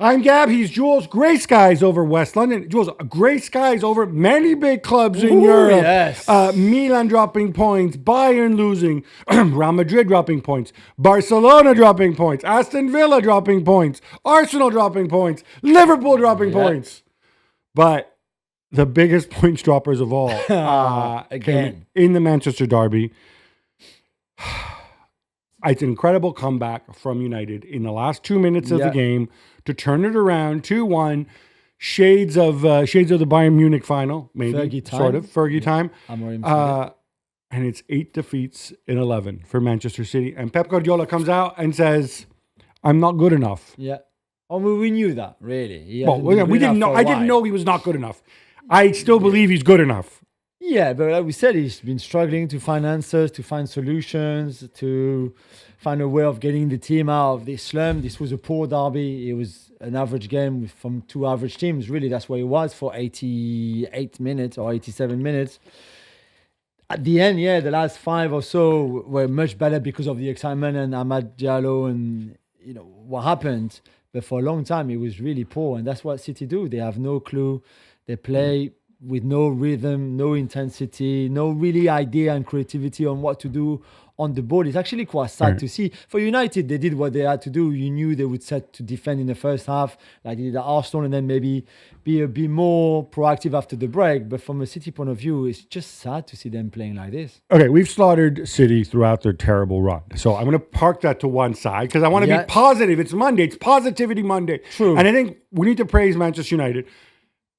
I'm Gab, he's Jules. Grey skies over West London. Jules, grey skies over many big clubs in Europe. Yes. Milan dropping points, Bayern losing, Real Madrid dropping points, Barcelona dropping points, Aston Villa dropping points, Arsenal dropping points, Liverpool dropping points. But the biggest points droppers of all, Again. in the Manchester derby. It's an incredible comeback from United in the last 2 minutes of the game to turn it around 2-1. Shades of the Bayern Munich final, maybe Fergie time. Amorim And it's 8 defeats in 11 for Manchester City. And Pep Guardiola comes out and says, "I'm not good enough." Yeah. Oh, we knew that, really. We didn't know. I didn't know he was not good enough. I still believe he's good enough. Yeah, but like we said, he's been struggling to find answers, to find solutions, to find a way of getting the team out of this slump. This was a poor derby. It was an average game from two average teams. Really, that's what it was for 88 minutes or 87 minutes. At the end, the last 5 or so were much better because of the excitement and Amad Diallo and what happened. But for a long time, it was really poor, and that's what City do. They have no clue. They play with no rhythm, no intensity, no really idea and creativity on what to do on the ball. It's actually quite sad to see. For United, they did what they had to do. You knew they would set to defend in the first half, like they did at Arsenal, and then maybe be a bit more proactive after the break. But from a City point of view, it's just sad to see them playing like this. Okay, we've slaughtered City throughout their terrible run. So I'm going to park that to one side because I want to be positive. It's Monday. It's Positivity Monday. True. And I think we need to praise Manchester United.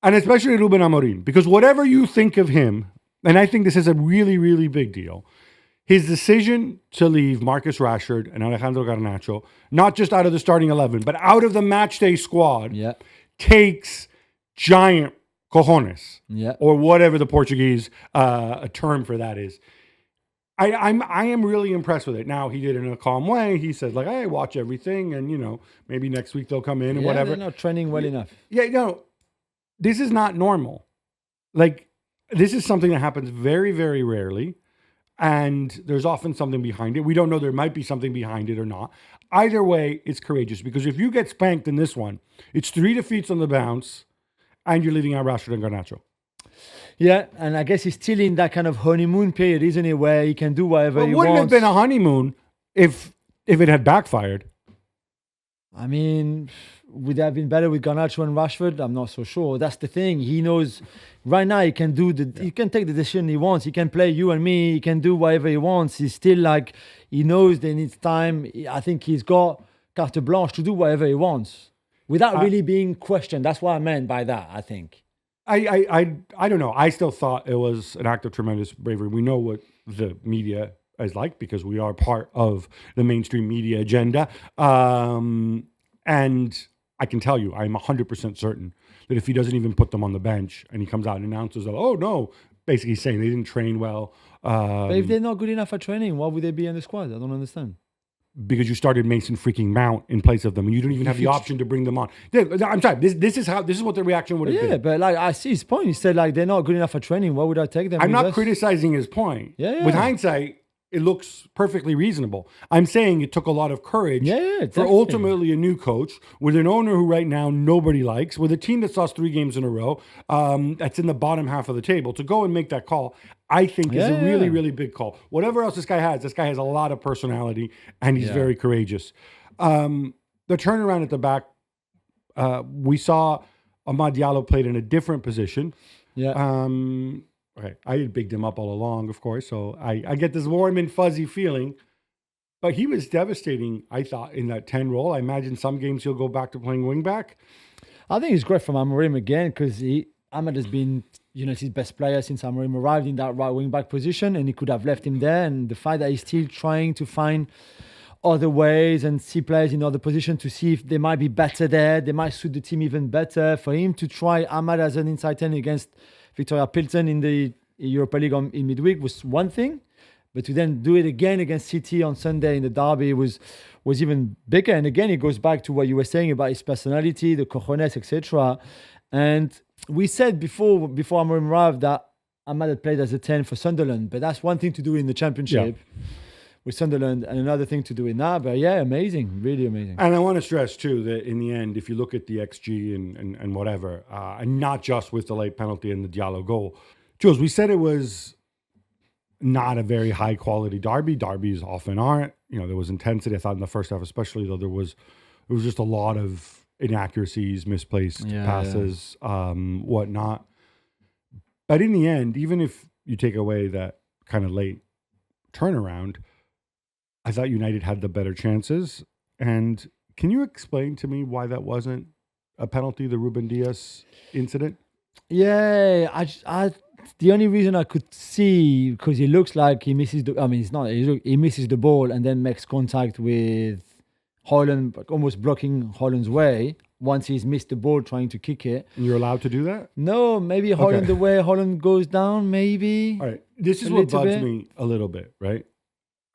And especially Ruben Amorim, because whatever you think of him, and I think this is a really, really big deal, his decision to leave Marcus Rashford and Alejandro Garnacho, not just out of the starting 11, but out of the matchday squad, takes giant cojones, or whatever the Portuguese term for that is. I am really impressed with it. Now, he did it in a calm way. He said, like, hey, watch everything, and, maybe next week they'll come in and whatever. They're not training well enough. This is not normal. Like, this is something that happens very, very rarely. And there's often something behind it. We don't know, there might be something behind it or not. Either way, it's courageous. Because if you get spanked in this one, it's 3 defeats on the bounce, and you're leaving out Rashford and Garnacho. Yeah, and I guess he's still in that kind of honeymoon period, isn't it? Where he can do whatever he wants. It wouldn't have been a honeymoon if it had backfired. I mean, would it have been better with Garnacho and Rashford? I'm not so sure. That's the thing. He knows right now he can he can take the decision he wants. He can play you and me. He can do whatever he wants. He's still he knows that needs time. I think he's got carte blanche to do whatever he wants without really being questioned. That's what I meant by that, I think. I don't know. I still thought it was an act of tremendous bravery. We know what the media is like because we are part of the mainstream media agenda. And I can tell you, I'm 100% certain that if he doesn't even put them on the bench and he comes out and announces that, oh no, basically saying they didn't train well. But if they're not good enough at training, why would they be in the squad? I don't understand. Because you started Mason freaking Mount in place of them, and you don't even have the option to bring them on. I'm sorry. This is what the reaction would have been. Yeah, but I see his point. He said they're not good enough at training. Why would I take them? I'm not criticizing his point. Yeah. With hindsight, it looks perfectly reasonable. I'm saying it took a lot of courage for ultimately a new coach with an owner who right now nobody likes, with a team that's lost 3 games in a row, that's in the bottom half of the table, to go and make that call, I think is a really, really big call. Whatever else this guy has a lot of personality, and he's very courageous. The turnaround at the back, we saw Amad Diallo played in a different position. Yeah. Okay, I had bigged him up all along, of course, so I get this warm and fuzzy feeling. But he was devastating, I thought, in that 10 role. I imagine some games he'll go back to playing wing back. I think it's great from Amorim again because Ahmed has been his best player since Amorim arrived in that right wing back position, and he could have left him there. And the fact that he's still trying to find other ways and see players in other positions to see if they might be better there, they might suit the team even better. For him to try Ahmed as an inside 10 against Victoria Pilsen in the Europa League in midweek was one thing, but to then do it again against City on Sunday in the derby was even bigger. And again, it goes back to what you were saying about his personality, the cojones, etc. And we said before Amorim arrived that Ahmad had played as a 10 for Sunderland, but that's one thing to do in the Championship. with Sunderland, and another thing to do it now. But yeah, amazing, really amazing. And I want to stress too that in the end, if you look at the XG and whatever, and not just with the late penalty and the Diallo goal, Jules, we said it was not a very high quality derby. Derbies often aren't. There was intensity. I thought in the first half, especially though, it was just a lot of inaccuracies, misplaced passes, whatnot. But in the end, even if you take away that kind of late turnaround, I thought United had the better chances. And can you explain to me why that wasn't a penalty, the Ruben Dias incident? Yeah, I the only reason I could see, because he looks like he misses the, I mean, it's not, he misses the ball and then makes contact with Hojlund, almost blocking Hojlund's way once he's missed the ball trying to kick it. You're allowed to do that? No, maybe Hojlund the way Hojlund goes down, maybe. All right. This is what bugs me a little bit, right?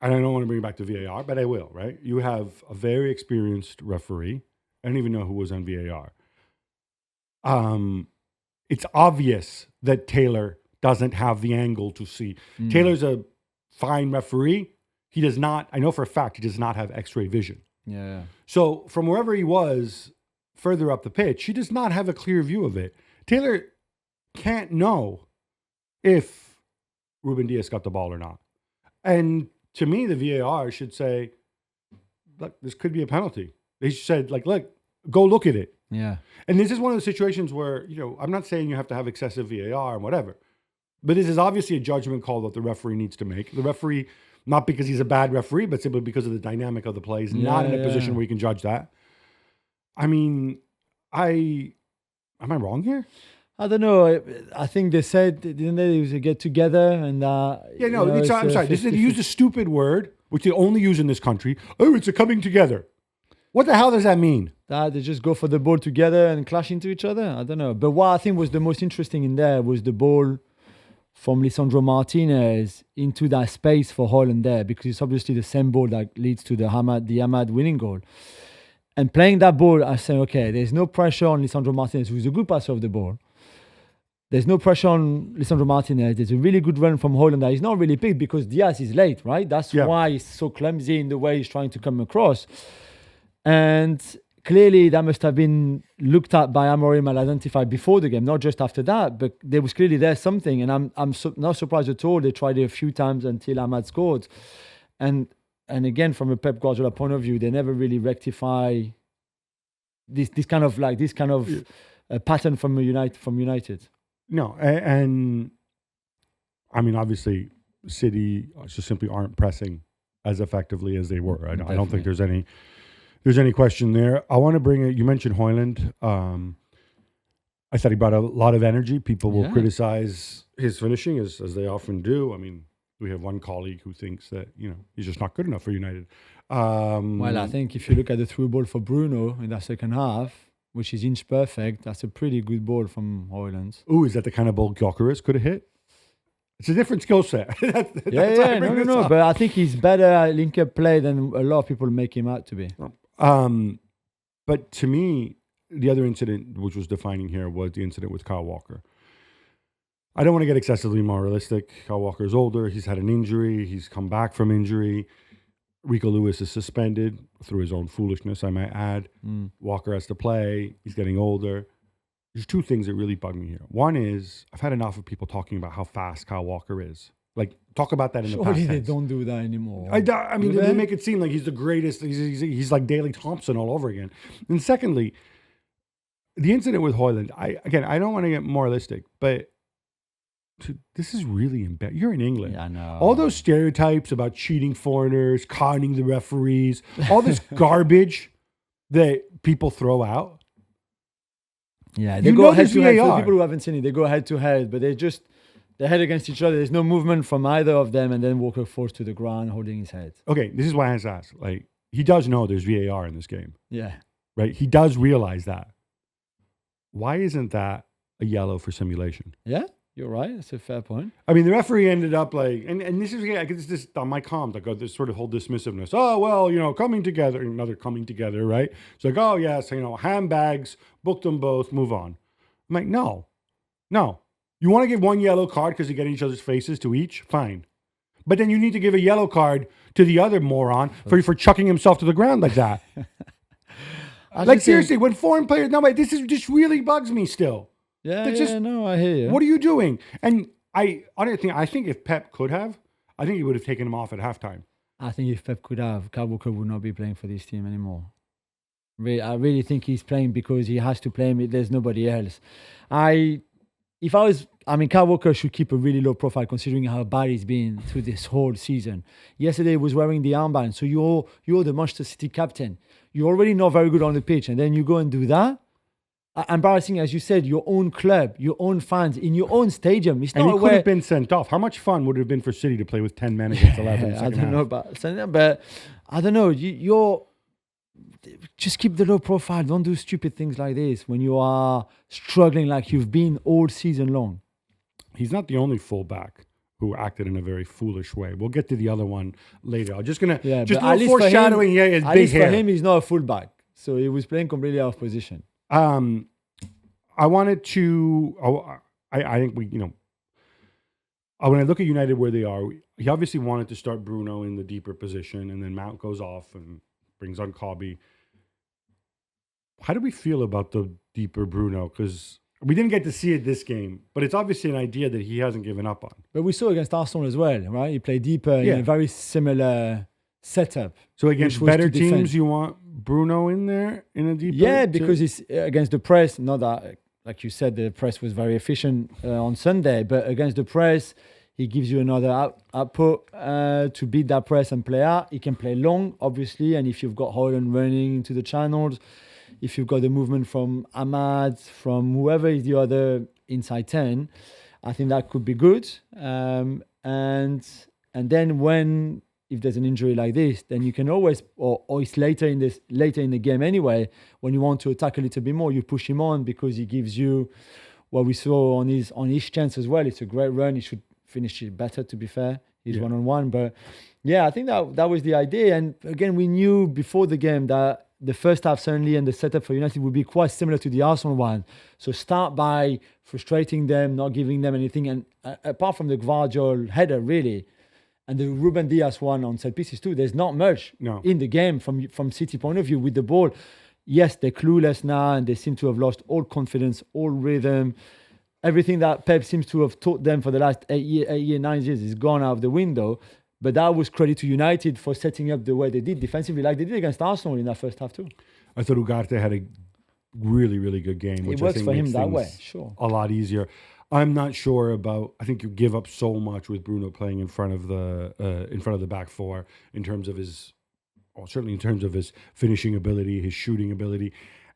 And I don't want to bring it back to VAR, but I will, right? You have a very experienced referee. I don't even know who was on VAR. It's obvious that Taylor doesn't have the angle to see. Taylor's a fine referee. He does not, I know for a fact, he does not have x-ray vision. Yeah. So from wherever he was, further up the pitch, he does not have a clear view of it. Taylor can't know if Ruben Dias got the ball or not. And to me, the VAR should say, look, this could be a penalty. They said, look, go look at it. Yeah. And this is one of the situations where, I'm not saying you have to have excessive VAR and whatever, but this is obviously a judgment call that the referee needs to make. The referee, not because he's a bad referee, but simply because of the dynamic of the play, is not in a position where you can judge that. I mean, am I wrong here? I don't know. I think they said, didn't they, it was a get together and I'm sorry. They used a stupid word, which they only use in this country. Oh, it's a coming together. What the hell does that mean? That they just go for the ball together and clash into each other? I don't know. But what I think was the most interesting in there was the ball from Lisandro Martinez into that space for Hojlund there, because it's obviously the same ball that leads to the Ahmad winning goal. And playing that ball, I say, okay, there's no pressure on Lisandro Martinez, who's a good passer of the ball. There's no pressure on Lisandro Martinez. There's a really good run from Hojlund that he's not really picked because Diaz is late, right? That's why he's so clumsy in the way he's trying to come across. And clearly that must have been looked at by Amorim and identified before the game, not just after that, but there was clearly there something. And I'm not surprised at all. They tried it a few times until Ahmad scored. And again, from a Pep Guardiola point of view, they never really rectify this kind of pattern from United. No, and I mean, obviously, City just simply aren't pressing as effectively as they were. I don't think there's any question there. I want to bring it. You mentioned Hojlund. I thought he brought a lot of energy. People will criticize his finishing as they often do. I mean, we have one colleague who thinks that he's just not good enough for United. Well, I think if you look at the through ball for Bruno in that second half, which is inch perfect, that's a pretty good ball from Hojlund. Ooh, is that the kind of ball Gyökeres could have hit? It's a different skill set. No. But I think he's better at link-up play than a lot of people make him out to be. But to me, the other incident which was defining here was the incident with Kyle Walker. I don't want to get excessively moralistic. Kyle Walker's older. He's had an injury. He's come back from injury. Rico Lewis is suspended through his own foolishness, I might add. Walker has to play. He's getting older. There's two things that really bug me here. One is I've had enough of people talking about how fast Kyle Walker is. Talk about that in the past tense. Surely they don't do that anymore. I mean, they make it seem like he's the greatest. He's like Daley Thompson all over again. And secondly, the incident with Hojlund, I don't want to get moralistic, but this is really embarrassing. You're in England. Yeah, I know. All those stereotypes about cheating foreigners, conning the referees, all this garbage that people throw out. Yeah, they go head to head. For people who haven't seen it, they go head to head, but they head against each other. There's no movement from either of them, and then Walker falls to the ground holding his head. Okay, this is why I have to ask. He does know there's VAR in this game. Yeah. Right? He does realize that. Why isn't that a yellow for simulation? Yeah. You're right. That's a fair point. I mean, the referee ended up and this is, this on my comms, this sort of whole dismissiveness. Oh, well, coming together, another coming together, right? It's like, oh, yes, handbags, book them both, move on. I'm like, no. You want to give one yellow card because you get in each other's faces to each? Fine. But then you need to give a yellow card to the other moron for chucking himself to the ground like that. Like seriously, when foreign players, no, but this really bugs me still. No, I hear you. What are you doing? And I think if Pep could have, I think he would have taken him off at halftime. I think if Pep could have, Kyle Walker would not be playing for this team anymore. I really think he's playing because he has to play him. There's nobody else. Kyle Walker should keep a really low profile considering how bad he's been through this whole season. Yesterday he was wearing the armband, so you're the Manchester City captain. You're already not very good on the pitch, and then you go and do that. Embarrassing, as you said, your own club, your own fans, in your own stadium. It's and not he could have been sent off. How much fun would it have been for City to play with 10 men against 11? I don't know about that, but I don't know. You're just keep the low profile. Don't do stupid things like this when you are struggling like you've been all season long. He's not the only fullback who acted in a very foolish way. We'll get to the other one later. I'm just gonna just a little foreshadowing. His big hair. For him, he's not a fullback, so he was playing completely out of position. I wanted to. I think we. When I look at United where they are, he obviously wanted to start Bruno in the deeper position, and then Mount goes off and brings on Cobby. How do we feel about the deeper Bruno? Because we didn't get to see it this game, but it's obviously an idea that he hasn't given up on. But we saw against Arsenal as well, right? He played deeper in a very similar setup. So against better teams, you want Bruno in there in a deeper? Yeah, because it's against the press. Not that, like you said, the press was very efficient on Sunday, but against the press, he gives you another output to beat that press and play out. He can play long, obviously, and if you've got Hojlund running into the channels, if you've got the movement from Ahmad, from whoever is the other inside 10, I think that could be good. And then if there's an injury like this, then you can always, or it's later in the game anyway, when you want to attack a little bit more, you push him on because he gives you what we saw on his chance as well. It's a great run. He should finish it better, to be fair. He's one-on-one. But yeah, I think that was the idea. And again, we knew before the game that the first half certainly and the setup for United would be quite similar to the Arsenal one. So start by frustrating them, not giving them anything. And apart from the Gvardiol header, really, and the Ruben Diaz one on set pieces too, there's not much in the game from City point of view with the ball. Yes, they're clueless now and they seem to have lost all confidence, all rhythm. Everything that Pep seems to have taught them for the last 9 years is gone out of the window. But that was credit to United for setting up the way they did defensively, like they did against Arsenal in that first half too. I thought Ugarte had a really, really good game, which it works I think for him makes that things way, sure. a lot easier. I'm not sure about. I think you give up so much with Bruno playing in front of the back four in terms of certainly in terms of his finishing ability, his shooting ability,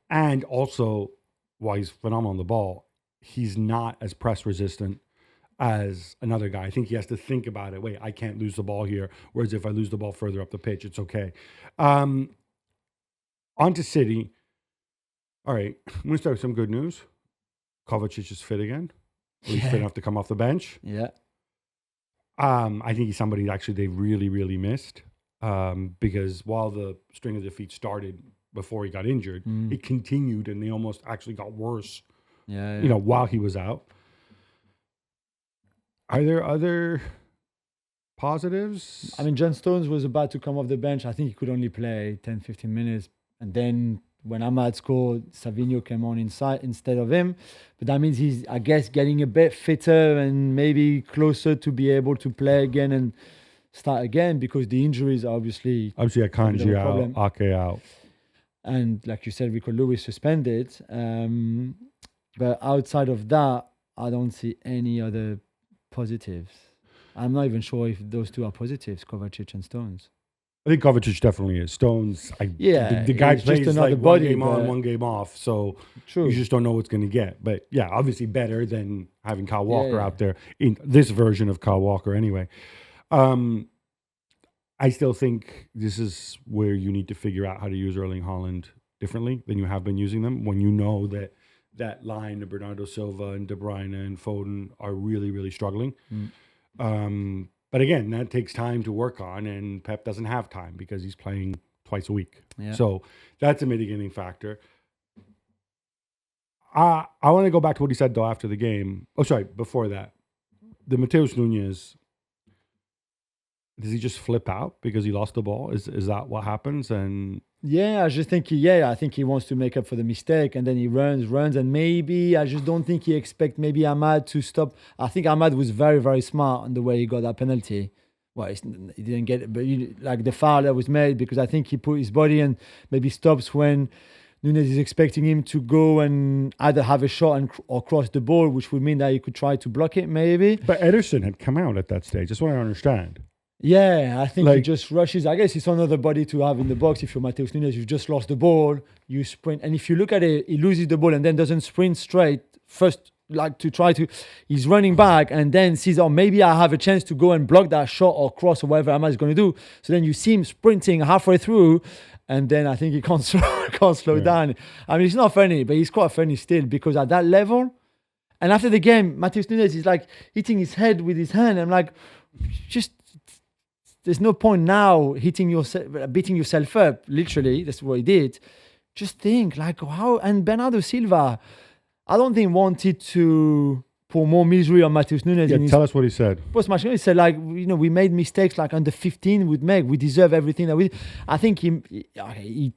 and also while he's phenomenal on the ball, he's not as press resistant as another guy. I think he has to think about it. Wait, I can't lose the ball here. Whereas if I lose the ball further up the pitch, it's okay. On to City. All right, I'm going to start with some good news. Kovacic is fit again. He's fit enough to come off the bench. Yeah. I think he's somebody that actually they really, really missed because while the string of defeat started before he got injured, it continued and they almost actually got worse. While he was out. Are there other positives? I mean, John Stones was about to come off the bench. I think he could only play 10, 15 minutes. And then when Ahmad scored, Savinho came on inside instead of him. But that means he's, I guess, getting a bit fitter and maybe closer to be able to play again and start again because the injuries are obviously Akanji out, Ake out. And like you said, Rico Lewis suspended. But outside of that, I don't see any other positives. I'm not even sure if those two are positives, Kovacic and Stones. I think Kovacic definitely is. Stones, the guy plays just another like body, one game on, one game off, so you just don't know what's going to get. But yeah, obviously better than having Kyle Walker out there in this version of Kyle Walker anyway. I still think this is where you need to figure out how to use Erling Haaland differently than you have been using them when you know that line of Bernardo Silva and De Bruyne and Foden are really, really struggling. But again, that takes time to work on, and Pep doesn't have time because he's playing twice a week. Yeah. So that's a mitigating factor. I want to go back to what he said, though, after the game. Oh, sorry, before that. The Mateus Nunes, does he just flip out because he lost the ball? Is that what happens? And Yeah, I just think I think he wants to make up for the mistake, and then he runs, and maybe I just don't think he expect maybe Ahmad to stop. I think Ahmad was very, very smart in the way he got that penalty. Well, he didn't get it, but like the foul that was made, because I think he put his body and maybe stops when Nunes is expecting him to go and either have a shot or cross the ball, which would mean that he could try to block it maybe. but Ederson had come out at that stage. That's what I understand. Yeah, I think he Like- just rushes. I guess it's another body to have in the box. If you're Matheus Nunes, you've just lost the ball, you sprint. And if you look at it, he loses the ball and then doesn't sprint straight. First, like to try to, he's running back and then sees, oh, maybe I have a chance to go and block that shot or cross or whatever Ahmad is going to do. So then you see him sprinting halfway through, and then I think he can't slow down. I mean, it's not funny, but he's quite funny still, because at that level, and after the game, Matheus Nunes is like hitting his head with his hand. I'm like, just, there's no point now beating yourself up. Literally, that's what he did. Just think, like, how, and Bernardo Silva, I don't think wanted to pour more misery on Matheus Nunes. Yeah, in his tell us what he said. post-match. He said, like, we made mistakes like under 15 would make. We deserve everything that we. I think he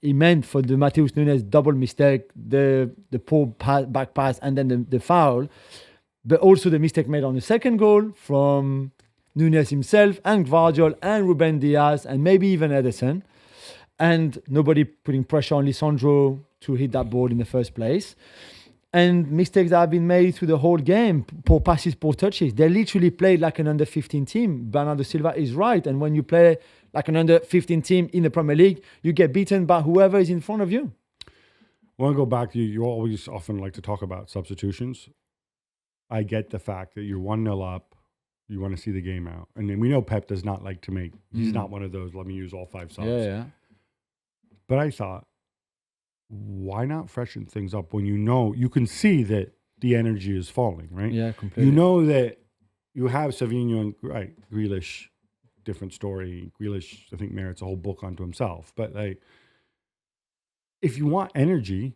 meant for the Matheus Nunes double mistake, the poor back pass, and then the foul, but also the mistake made on the second goal from Nunes himself and Gvardiol and Ruben Diaz and maybe even Ederson, and nobody putting pressure on Lisandro to hit that ball in the first place. And mistakes that have been made through the whole game, poor passes, poor touches. They literally played like an under 15 team. Bernardo Silva is right. And when you play like an under 15 team in the Premier League, you get beaten by whoever is in front of you. I want to go back to you always often like to talk about substitutions. I get the fact that you're 1-0 up. You want to see the game out. And then we know Pep does not like to make, he's not one of those, let me use all 5 subs. Yeah. But I thought, why not freshen things up when you can see that the energy is falling, right? Yeah, completely. You know that you have Savinho and Grealish, different story. Grealish, I think, merits a whole book unto himself. But like, if you want energy,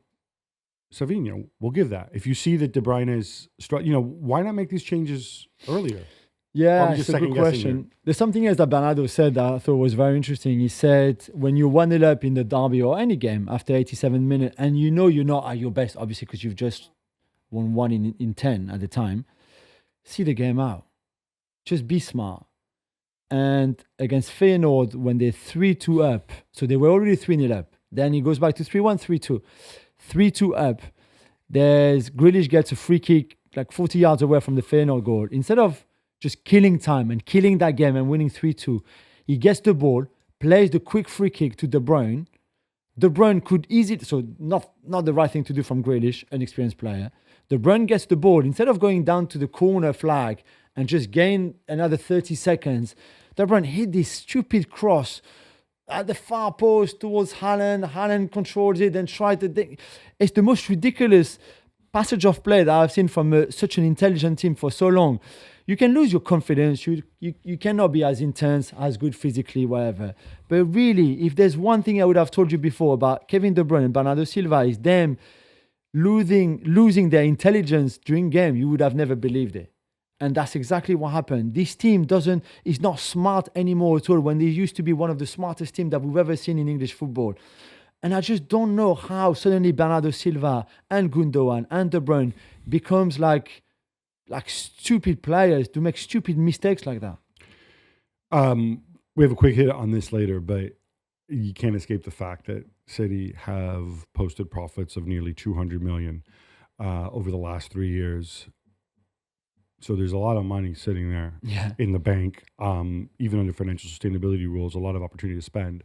Savinho will give that. If you see that De Bruyne is, why not make these changes earlier? Yeah, just it's a good second-guessing question. There's something else that Bernardo said that I thought was very interesting. He said, when you're 1-0 up in the derby or any game after 87 minutes, and you know you're not at your best, obviously, because you've just won 1 in 10 at the time, see the game out. Just be smart. And against Feyenoord, when they're 3-2 up, so they were already 3-0 up. Then he goes back to 3-1, 3-2. 3-2 up. There's Grealish gets a free kick like 40 yards away from the Feyenoord goal. Instead of just killing time and killing that game and winning 3-2, he gets the ball, plays the quick free kick to De Bruyne. De Bruyne could easily, so not the right thing to do from Grealish, an experienced player. De Bruyne gets the ball. Instead of going down to the corner flag and just gain another 30 seconds, De Bruyne hit this stupid cross at the far post towards Haaland. Haaland controls it and tried to... It's the most ridiculous passage of play that I've seen from such an intelligent team for so long. You can lose your confidence. You cannot be as intense, as good physically, whatever. But really, if there's one thing I would have told you before about Kevin De Bruyne and Bernardo Silva, is them losing their intelligence during game, you would have never believed it. And that's exactly what happened. This team is not smart anymore at all, when they used to be one of the smartest teams that we've ever seen in English football. And I just don't know how suddenly Bernardo Silva and Gundogan and De Bruyne becomes like stupid players to make stupid mistakes like that. We have a quick hit on this later, but you can't escape the fact that City have posted profits of nearly 200 million over the last 3 years. So there's a lot of money sitting there in the bank, even under financial sustainability rules, a lot of opportunity to spend.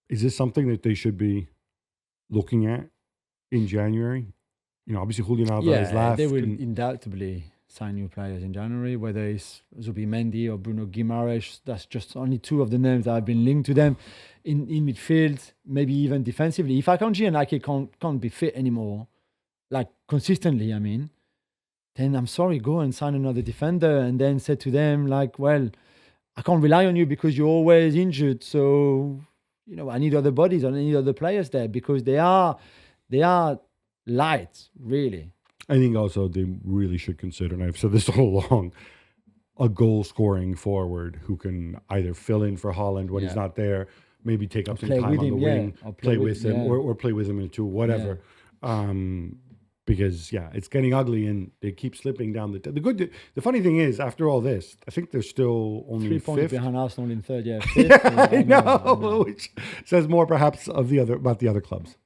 Is this something that they should be looking at in January? Obviously Julien Alvarez left. They will undoubtedly sign new players in January, whether it's Zubimendi or Bruno Guimaraes. That's just only 2 of the names that have been linked to them in midfield, maybe even defensively. If Akanji and Ake can't be fit anymore, like consistently, I mean, then I'm sorry, go and sign another defender and then say to them, like, well, I can't rely on you because you're always injured. So, I need other bodies, I need other players there, because they are light, really. I think also they really should consider, and I've said this all along, a goal-scoring forward who can either fill in for Hojlund when he's Yeah. not there, maybe take up some play time with on the him, wing, or play with him, yeah. or play with him in two, whatever. Because it's getting ugly and they keep slipping down the funny thing is, after all this, I think they're still only 3 points fifth. behind Arsenal in third. Yeah, fifth, I know, which says more perhaps about the other clubs.